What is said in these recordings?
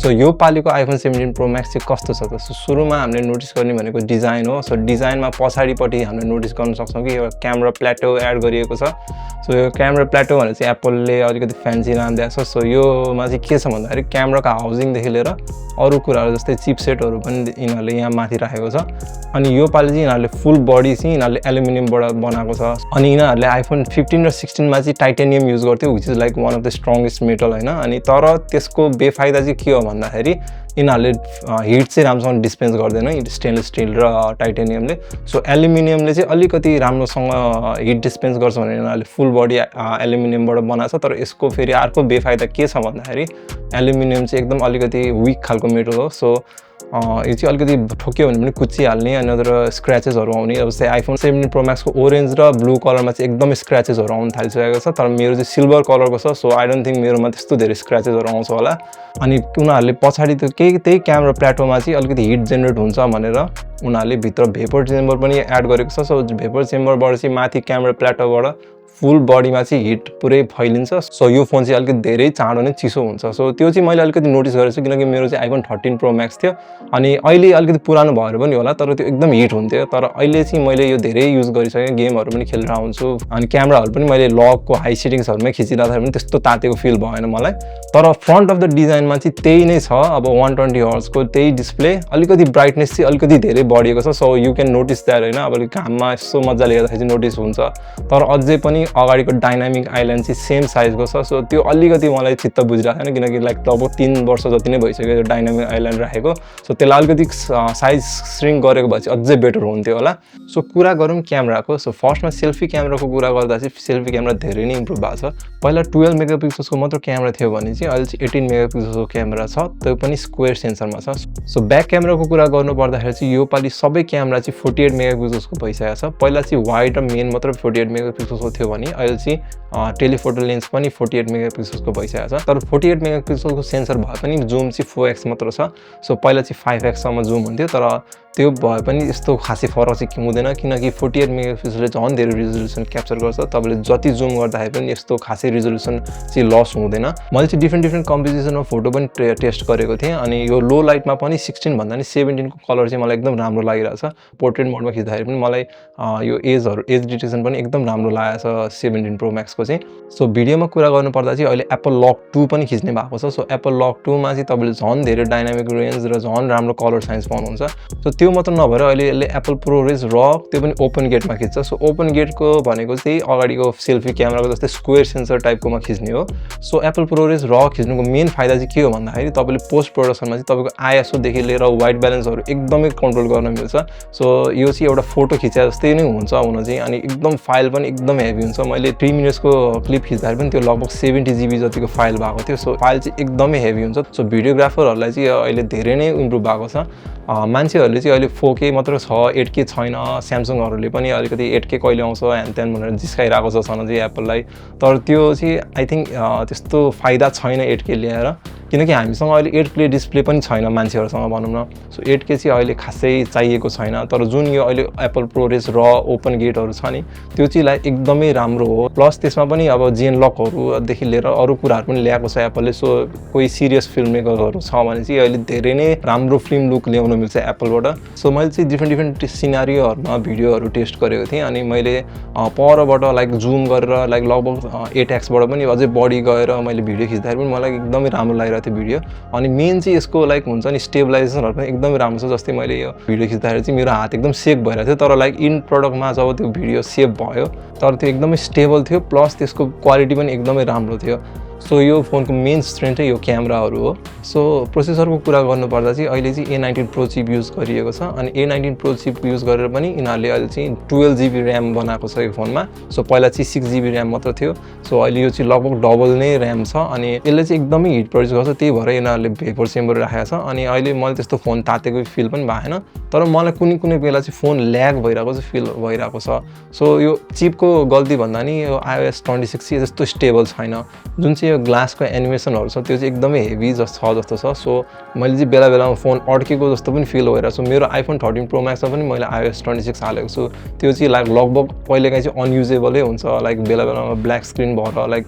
So यो पालिको iPhone 17 Pro Max चाहिँ कस्तो छ त? सो सुरुमा हामीले नोटिस गर्ने भनेको डिजाइन हो। सो डिजाइनमा पछाडिपट्टि हामीले नोटिस गर्न सक्छौँ कि यो क्यामेरा प्लेटो एड गरिएको छ। सो यो क्यामेरा प्लेटो भनेर चाहिँ एप्पलले अलिकति फ्यान्सी नाम दिएको छ। सो योमा चाहिँ के छ भन्दाखेरि क्यामेराको हाउजिङदेखि लिएर अरू कुराहरू जस्तै चिपसेटहरू पनि यिनीहरूले यहाँ माथि राखेको छ। अनि यो पालि चाहिँ यिनीहरूले फुल बडी चाहिँ यिनीहरूले एल्युमिनियमबाट बनाएको छ। अनि यिनीहरूले iPhone 15 र 16 मा चाहिँ टाइटेनियम युज गर्थ्यो, which is like one of the strongest metal होइन। अनि तर त्यसको बेफाइदा चाहिँ के हो भन्दाखेरि यिनीहरूले हिट चाहिँ राम्रोसँग डिस्पेन्स गर्दैन स्टेनलेस स्टिल र टाइटेनियमले। सो एल्युमिनियमले चाहिँ अलिकति राम्रोसँग हिट डिस्पेन्स गर्छ भनेर यिनीहरूले फुल बडी एल्युमिनियमबाट बनाएको छ। तर यसको फेरि अर्को बेफाइदा के छ भन्दाखेरि एल्युमिनियम चाहिँ एकदम अलिकति विक खालको मेटल हो। सो यो चाहिँ अलिकति ठोक्यो भने पनि कुच्चिहाल्ने अनि अदर स्क्रैचेसहरू आउने। अब जस्तै iPhone 17 Pro Max को ओरेन्ज र ब्लू कलरमा चाहिँ एकदमै स्क्रैचेसहरू आउन थालिसकेको छ। तर मेरो चाहिँ सिल्भर कलरको छ। सो आई डोन्ट थिङ्क मेरोमा त्यस्तो धेरै स्क्रैचेसहरू आउँछ होला। अनि उनीहरूले पछाडि त त्यही क्यामेरा प्लेटोमा चाहिँ अलिकति हिट जेनेरेट हुन्छ भनेर उनीहरूले भित्र भेपर चेम्बर पनि एड गरेको छ। सो भेपर चेम्बरबाट चाहिँ माथि क्यामेरा प्लेटोबाट फुल बडीमा चाहिँ हिट पुरै फैलिन्छ। सो यो फोन चाहिँ अलिकति धेरै चाँडो नै चिसो हुन्छ। सो त्यो चाहिँ मैले अलिकति नोटिस गरेको छु किनकि मेरो चाहिँ iPhone 13 Pro Max थियो। अनि अहिले अलिकति पुरानो भएर पनि होला तर त्यो एकदम हिट हुन्थ्यो। तर अहिले चाहिँ मैले यो धेरै युज गरिसकेँ, गेमहरू पनि खेलेर आउँछु। अनि क्यामेराहरू पनि मैले लगको हाई सेटिङ्सहरूमै खिचिराख्दा पनि त्यस्तो तातेको फिल भएन मलाई। तर फ्रन्ट अफ द डिजाइनमा चाहिँ त्यही नै छ। अब 120 हर्ट्जको त्यही डिस्प्ले, अलिकति ब्राइटनेस चाहिँ अलिकति धेरै बढेको छ। So you can notice that होइन। अब घाममा यस्तो मजाले हेर्दाखेरि चाहिँ नोटिस हुन्छ। तर अझै पनि अगाडिको डाइनामिक आइल्यान्ड चाहिँ सेम साइजको छ। सो त्यो अलिकति मलाई चित्त बुझिरहेको छैन किनकि लाइक लगभग 3 वर्ष जति नै भइसक्यो डाइनामिक आइल्यान्ड राखेको। सो त्यसलाई अलिकति साइज श्रिङ्क गरेको भए चाहिँ अझै बेटर हुन्थ्यो होला। सो कुरा गरौँ क्यामेराको। सो फर्स्टमा सेल्फी क्यामेराको कुरा गर्दा चाहिँ सेल्फी क्यामेरा धेरै नै इम्प्रुभ भएको छ। पहिला 12 मेगापिक्सलको मात्र क्यामेरा थियो भने चाहिँ अहिले चाहिँ 18 मेगापिक्सलको क्यामेरा छ, त्यो पनि स्क्वायर सेन्सरमा छ। सो ब्याक क्यामेराको कुरा गर्नु पर्दाखेरि चाहिँ यो पालि सबै क्यामेरा चाहिँ 48 मेगापिक्सलको भइसकेको छ। पहिला चाहिँ वाइड र मेन मात्र 48 मेगापिक्सलको थियो भने अहिले चाहिँ टेलिफोटो लेन्स पनि 48 मेगापिक्सलको भइसकेको छ। तर 48 मेगापिक्सलको सेन्सर भए पनि जुम चाहिँ 4x मात्र छ। सो पहिला चाहिँ 5x सम्म जुम हुन्थ्यो तर त्यो भए पनि यस्तो खासै फरक चाहिँ हुँदैन किनकि 48 मेगापिक्सलले झन् धेरै रिजोल्युसन क्याप्चर गर्छ। तपाईँले जति जुम गर्दाखेरि पनि यस्तो खासै रिजोल्युसन चाहिँ लस हुँदैन। मैले चाहिँ डिफ्रेन्ट कम्पोजिसनमा फोटो पनि टेस्ट गरेको थिएँ। अनि यो लो लाइटमा पनि 16 भन्दा नि 17 को कलर चाहिँ मलाई एकदम राम्रो लागिरहेछ। पोर्ट्रेट मोडमा खिच्दाखेरि पनि मलाई यो एज डिटेक्सन पनि एकदम राम्रो लागेको छ 17 Pro Max को चाहिँ। सो भिडियोमा कुरा गर्नु पर्दा चाहिँ अहिले एप्पल लक 2 पनि खिच्ने भएको छ। सो एप्पल लक 2 मा चाहिँ तपाईँले झन् धेरै डाइनामिक रेन्ज र झन् राम्रो कलर साइन्स पाउनुहुन्छ। सो त्यो मात्र नभएर अहिले यसले एप्पल प्रोरेज र त्यो पनि ओपन गेटमा खिच्छ। सो ओपन गेटको भनेको चाहिँ अगाडिको सेल्फी क्यामेराको जस्तै स्क्वायर सेन्सर टाइपकोमा खिच्ने हो। सो एप्पल प्रोरेज र खिच्नुको मेन फाइदा चाहिँ के हो भन्दाखेरि तपाईँले पोस्ट प्रोडक्सनमा चाहिँ तपाईँको आइएसओदेखि लिएर वाइट ब्यालेन्सहरू एकदमै कन्ट्रोल गर्न मिल्छ। सो यो चाहिँ एउटा फोटो खिचे जस्तै नै हुन्छ हुन चाहिँ। अनि एकदम फाइल पनि एकदम हेभी हुन्छ। मैले 3 मिनट्सको क्लिप खिच्दाखेरि पनि त्यो लगभग 70 GB जतिको फाइल भएको थियो। सो फाइल चाहिँ एकदमै हेभी हुन्छ। सो भिडियोग्राफरहरूलाई चाहिँ अहिले धेरै नै इम्प्रुभ भएको छ। मान्छेहरूले चाहिँ अहिले 4K मात्र छ, 8K छैन। स्यामसङहरूले पनि अलिकति 8K कहिले आउँछ ह्यान त्यान भनेर जिस्काइरहेको छ सन चाहिँ एप्पललाई। तर त्यो चाहिँ आई थिङ्क त्यस्तो फाइदा छैन 8K ल्याएर किनकि हामीसँग अहिले 8K डिस्प्ले पनि छैन मान्छेहरूसँग भनौँ न। सो 8K चाहिँ अहिले खासै चाहिएको छैन। तर जुन यो अहिले एप्पल प्रोरेज र ओपन गेटहरू छ नि त्यो चाहिँ लाइक एकदमै राम्रो हो। प्लस त्यसमा पनि अब जेन लकहरूदेखि लिएर अरू कुराहरू पनि ल्याएको छ एप्पलले। सो कोही सिरियस फिल्म मेकरहरू छ भने चाहिँ अहिले धेरै नै राम्रो फिल्म लुक ल्याउन मिल्छ एप्पलबाट। सो मैले चाहिँ डिफ्रेन्ट सिनारियोहरूमा भिडियोहरू टेस्ट गरेको थिएँ। अनि मैले परबाट लाइक जुम गरेर लाइक लगभग 8x बाट पनि अझै बढी गएर मैले भिडियो खिच्दाखेरि पनि मलाई एकदमै राम्रो लागिरहेको थियो भिडियो। अनि मेन चाहिँ यसको लाइक हुन्छ नि स्टेबलाइजेसनहरू पनि एकदमै राम्रो छ। जस्तै मैले यो भिडियो खिच्दाखेरि चाहिँ मेरो हात एकदम सेक भइरहेको थियो तर लाइक इन प्रडक्टमा जब त्यो भिडियो सेभ भयो तर त्यो एकदमै स्टेबल थियो प्लस त्यसको क्वालिटी पनि एकदमै राम्रो थियो। सो यो फोनको मेन स्ट्रेन्थ चाहिँ यो क्यामेराहरू हो। सो प्रोसेसरको कुरा गर्नुपर्दा चाहिँ अहिले चाहिँ A19 Pro चिप युज गरिएको छ। अनि A19 Pro चिप युज गरेर पनि यिनीहरूले अहिले चाहिँ 12 GB ऱ्याम बनाएको छ यो फोनमा। सो पहिला चाहिँ 6 GB ऱ्याम मात्र थियो। सो अहिले यो चाहिँ लगभग डबल नै ऱ्याम छ। अनि यसले चाहिँ एकदमै हिट प्रड्युस गर्छ, त्यही भएर यिनीहरूले भेपर चेम्बर राखेको छ। अनि अहिले मैले त्यस्तो फोन तातेको फिल पनि भएन तर मलाई कुनै बेला चाहिँ फोन ल्याग भइरहेको चाहिँ फिल भइरहेको छ। सो यो चिपको गल्ती भन्दा नि यो iOS 26 चाहिँ त्यस्तो स्टेबल छैन। जुन चाहिँ यो ग्लासको एनिमेसनहरू छ त्यो चाहिँ एकदमै हेभी जस्तो छ। सो मैले चाहिँ बेला बेलामा फोन अड्केको जस्तो पनि फिल भइरहेको छ। मेरो iPhone 13 Pro Max मा पनि मैले iOS 26 हालेको छु। त्यो चाहिँ लाइक लगभग पहिलेकाहीँ चाहिँ अनयुजेबलै हुन्छ लाइक बेला बेलामा ब्ल्याक स्क्रिन भएर लाइक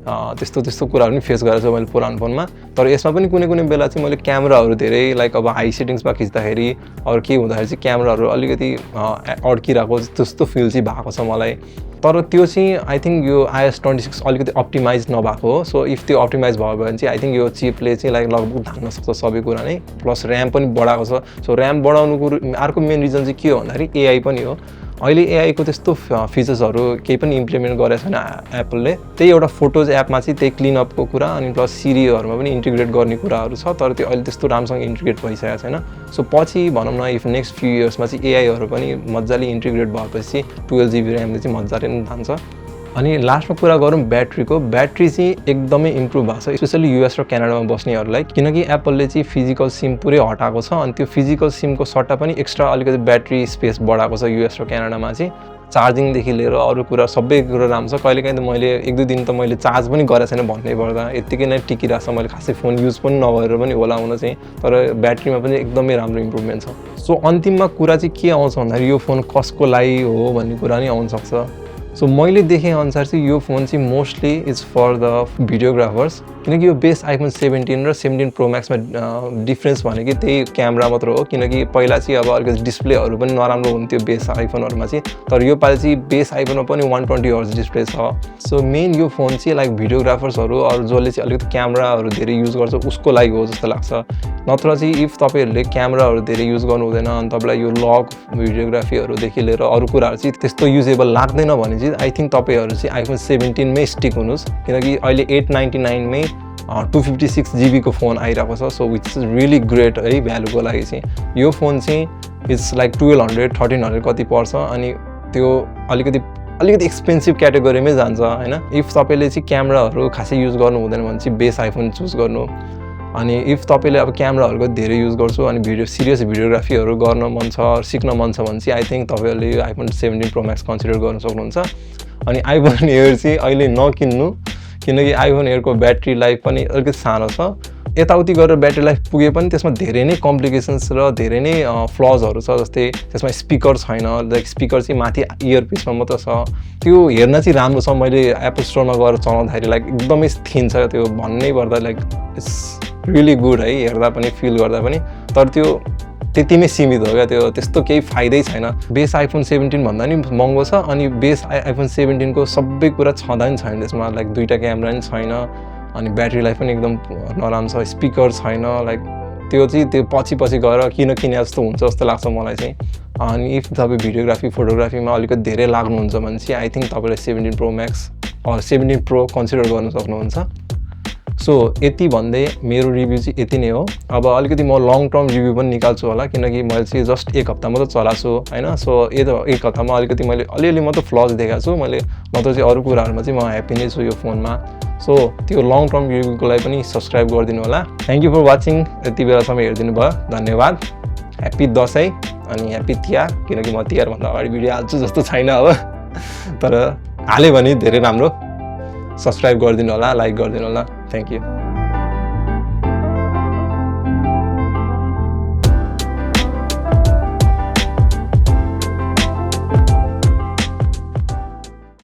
त्यस्तो कुराहरू पनि फेस गरेको छु मैले पुरानो फोनमा। तर यसमा पनि कुनै बेला चाहिँ मैले क्यामेराहरू धेरै लाइक अब हाई सेटिङ्समा खिच्दाखेरि अरू के हुँदाखेरि चाहिँ क्यामेराहरू अलिकति अड्किरहेको त्यस्तो फिल चाहिँ भएको छ मलाई। तर त्यो चाहिँ आई थिङ्क यो iOS 26 अलिकति अप्टिमाइज नभएको हो। सो इफ त्यो अप्टिमाइज भयो भने चाहिँ आई थिङ्क यो चिपले चाहिँ लाइक लगभग धान्न सक्छ सबै कुरा नै, प्लस ऱ्याम पनि बढाएको छ। सो ऱ्याम बढाउनुको अर्को मेन रिजन चाहिँ के हो भन्दाखेरि एआई पनि हो। अहिले एआईको त्यस्तो फिचर्सहरू केही पनि इम्प्लिमेन्ट गरेको छैन एप्पलले। त्यही एउटा फोटोज एपमा चाहिँ त्यही क्लिनअपको कुरा अनि प्लस सिरीहरूमा पनि इन्टिग्रेट गर्ने कुराहरू छ, तर त्यो अहिले त्यस्तो राम्रोसँग इन्टिग्रेट भइसकेको छैन। सो पछि भनौँ न इफ नेक्स्ट फ्यु इयर्समा चाहिँ एआईहरू पनि मजाले इन्टिग्रेट भएपछि 12 GB ऱ्यामले चाहिँ मजाले नै जान्छ। अनि लास्टमा कुरा गरौँ ब्याट्रीको। ब्याट्री चाहिँ एकदमै इम्प्रुभ भएको छ स्पेसली युएस र क्यानाडामा बस्नेहरूलाई, किनकि एप्पलले चाहिँ फिजिकल सिम पुरै हटाएको छ अनि त्यो फिजिकल सिमको सट्टा पनि एक्स्ट्रा अलिकति ब्याट्री स्पेस बढाएको छ युएस र क्यानाडामा चाहिँ। चार्जिङदेखि लिएर अरू कुरा सबै कुरा राम्रो छ। कहिलेकाहीँ त मैले 1-2 दिन त मैले चार्ज पनि गरेको छैन भन्नै पर्दा, यत्तिकै नै टिकिरहेको छ। मैले खासै फोन युज पनि नगरेर पनि होला हुन चाहिँ, तर ब्याट्रीमा पनि एकदमै राम्रो इम्प्रुभमेन्ट छ। सो अन्तिममा कुरा चाहिँ के आउँछ भन्दाखेरि यो फोन कसको लागि हो भन्ने कुरा नै आउनसक्छ। सो मैले देखेँ अनुसार चाहिँ यो फोन चाहिँ mostly is for the videographers, किनकि यो बेस आइफोन 17 र 17 प्रो म्याक्समा डिफ्रेन्स भनेको त्यही क्यामेरा मात्र हो। किनकि पहिला चाहिँ अब अलिकति डिस्प्लेहरू पनि नराम्रो हुन्थ्यो बेस आइफोनहरूमा चाहिँ, तर यो पालि चाहिँ बेस आइफोनमा पनि 120 हर्ज डिस्प्ले छ। सो मेन यो फोन चाहिँ लाइक भिडियोग्राफर्सहरू अरू जसले चाहिँ अलिकति क्यामेराहरू धेरै युज गर्छ उसको लागि हो जस्तो लाग्छ। नत्र चाहिँ इफ तपाईँहरूले क्यामेराहरू धेरै युज गर्नु हुँदैन अनि तपाईँलाई यो लग भिडियोग्राफीहरूदेखि लिएर अरू कुराहरू चाहिँ त्यस्तो युजेबल लाग्दैन भने चाहिँ आई थिङ्क तपाईँहरू चाहिँ आइफोन 17 मै स्टिक हुनुहोस्, किनकि अहिले 899 मै 256 GB को फोन आइरहेको छ। So which is really great है भ्यालुको लागि चाहिँ। यो फोन चाहिँ इट्स लाइक 1200-1300 कति पर्छ अनि त्यो अलिकति एक्सपेन्सिभ क्याटेगोरीमै जान्छ होइन। इफ तपाईँले चाहिँ क्यामेराहरू खासै युज गर्नु हुँदैन भने चाहिँ बेस आइफोन चुज गर्नु। अनि इफ तपाईँले अब क्यामेराहरूको धेरै युज गर्छु अनि सिरियस भिडियोग्राफीहरू गर्न मन छ, सिक्न मन छ भने चाहिँ आई थिङ्क तपाईँहरूले यो आइफोन 17 प्रो म्याक्स कन्सिडर गर्न सक्नुहुन्छ। अनि आइफोन एयर चाहिँ अहिले नकिन्नु, किनकि आइफोन एयरको ब्याट्री लाइफ पनि अलिकति सानो छ। यताउति गरेर ब्याट्री लाइफ पुगे पनि त्यसमा धेरै नै कम्प्लिकेसन्स र धेरै नै फ्लजहरू छ। जस्तै त्यसमा स्पिकर छैन, लाइक स्पिकर चाहिँ माथि इयरपिसमा मात्र छ। त्यो हेर्न चाहिँ राम्रो छ, मैले एप्पल स्टोरमा गएर चलाउँदाखेरि लाइक एकदमै थिन छ त्यो भन्नै पर्दा, लाइक इट्स रियली गुड है हेर्दा पनि फिल गर्दा पनि। तर त्यो त्यतिमै सीमित हो क्या, त्यो त्यस्तो केही फाइदै छैन। बेस आइफोन 17 भन्दा नि महँगो छ अनि बेस आइफोन 17 को सबै कुरा छँदा नि छैन त्यसमा, लाइक 2टा क्यामेरा नि छैन अनि ब्याट्री लाइफ पनि एकदम नराम्रो छ, स्पिकर छैन। लाइक त्यो चाहिँ त्यो पछि गएर किने जस्तो हुन्छ जस्तो लाग्छ मलाई चाहिँ। अनि इफ तपाईँ भिडियोग्राफी फोटोग्राफीमा अलिकति धेरै लाग्नुहुन्छ भने चाहिँ आई थिङ्क तपाईँले 17 pro max or 17 pro consider गर्न सक्नुहुन्छ। सो यति भन्दै मेरो रिभ्यू चाहिँ यति नै हो। अब अलिकति म लङ टर्म रिभ्यू पनि निकाल्छु होला, किनकि मैले चाहिँ जस्ट 1 हप्ता मात्र चलाएको छु होइन। सो 1 हप्तामा अलिकति मैले अलिअलि मात्र फ्लज देखाएको छु मैले, नत्र चाहिँ अरू कुराहरूमा चाहिँ म ह्याप्पी नै छु यो फोनमा। सो त्यो लङ टर्म रिभ्यूको लागि पनि सब्सक्राइब गरिदिनु होला। थ्याङ्क यू फर वाचिङ, यति बेलासम्म हेरिदिनु भयो, धन्यवाद। ह्याप्पी दसैँ अनि ह्याप्पी तिहार, किनकि म तिहारभन्दा अगाडि भिडियो हाल्छु जस्तो छैन अब, तर हाल्यो भने धेरै राम्रो। सब्सक्राइब गरिदिनु होला, लाइक गरिदिनु होला। Thank you.